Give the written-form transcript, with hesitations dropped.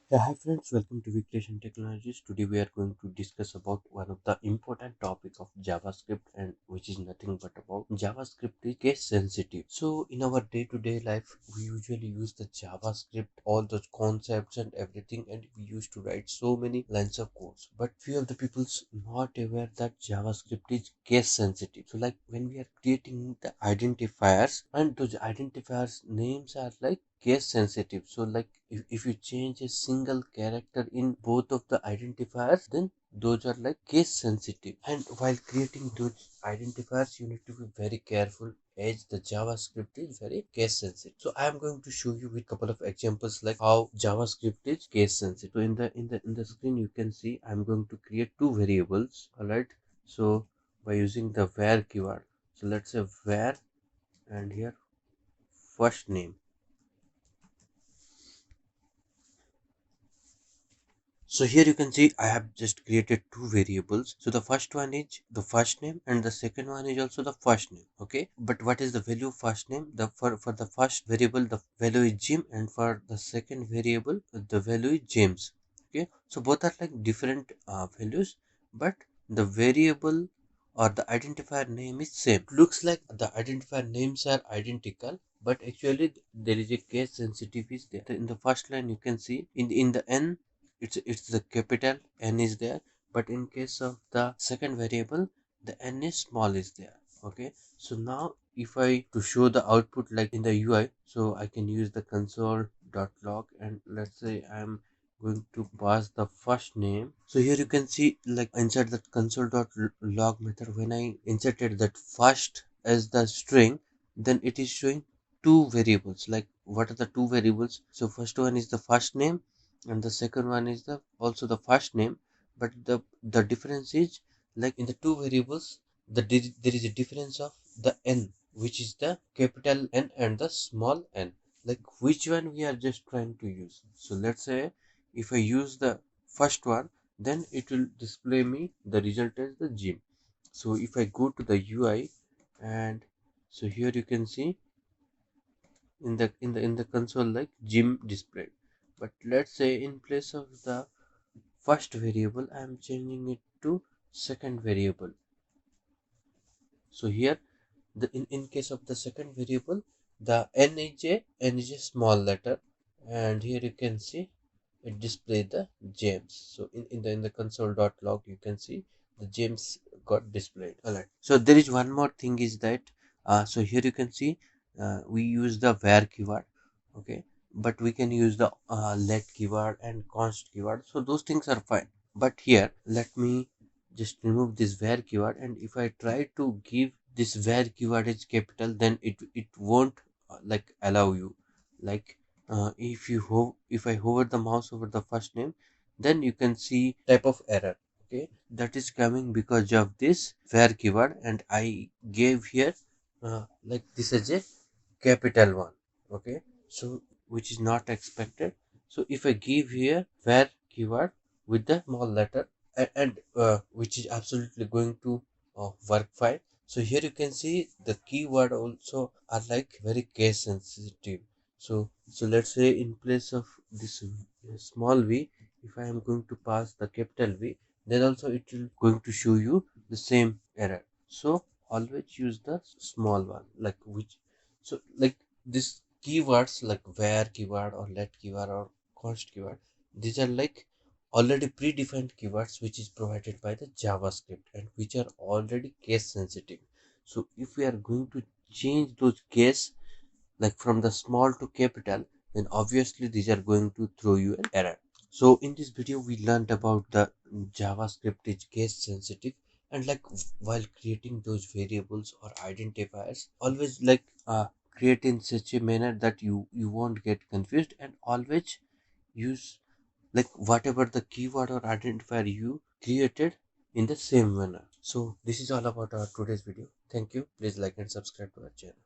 Yeah, hi friends, welcome to Creation Technologies. Today we are going to discuss about one of the important topic of JavaScript, and which is nothing but about JavaScript is case sensitive. So in our day-to-day life, we usually use the JavaScript, all those concepts and everything, and we used to write so many lines of codes. But few of the people's not aware that JavaScript is case sensitive. So like when we are creating the identifiers, and those identifiers names are like case sensitive. So like if you change a single character in both of the identifiers, then those are like case sensitive. And while creating those identifiers, you need to be very careful as the JavaScript is very case sensitive. So I am going to show you with couple of examples like how JavaScript is case sensitive. So in the screen you can see I'm going to create two variables. Alright. So by using the var keyword. So let's say var, and here first name. So here you can see I have just created two variables. So the first one is the first name and the second one is also the first name. Okay. But what is the value of first name? For the first variable, the value is Jim, and for the second variable, the value is James. Okay. So both are like different values, but the variable or the identifier name is same. Looks like the identifier names are identical, but actually there is a case sensitive is there. In the first line you can see in the n, it's the capital N is there, but in case of the second variable, the N is small is there. Okay. So now if I to show the output like in the UI, so I can use the console.log, and let's say I'm going to pass the first name. So here you can see like inside that console.log method, when I inserted that first as the string, then it is showing two variables. Like what are the two variables? So first one is the first name, and the second one is the also the first name, but the difference is like in the two variables, there is a difference of the n, which is the capital N and the small n. Like which one we are just trying to use. So let's say if I use the first one, then it will display me the result as the Jim. So if I go to the UI, and so here you can see in the console like Jim displayed. But let's say in place of the first variable, I am changing it to second variable. So here in case of the second variable, the n is a small letter, and here you can see it display the James. So in the console.log you can see the James got displayed. Alright. So there is one more thing is that so here you can see we use the var keyword. Okay. But we can use the let keyword and const keyword. So those things are fine. But here let me just remove this var keyword, and if I try to give this var keyword is capital, then it won't like allow you. Like if I hover the mouse over the first name, then you can see type of error. Okay, that is coming because of this var keyword, and I gave here like this is a capital one. Okay, so which is not expected. So if I give here var keyword with the small letter, and which is absolutely going to work fine. So here you can see the keyword also are like very case sensitive. So let's say in place of this small v, if I am going to pass the capital V, then also it will going to show you the same error. So always use the small one, like which. So like this keywords like var keyword or let keyword or const keyword, these are like already predefined keywords which is provided by the JavaScript, and which are already case sensitive. So if we are going to change those case like from the small to capital, then obviously these are going to throw you an error. So in this video we learned about the JavaScript is case sensitive, and like while creating those variables or identifiers, always like create in such a manner that you won't get confused, and always use like whatever the keyword or identifier you created in the same manner. So this is all about our today's video. Thank you. Please like and subscribe to our channel.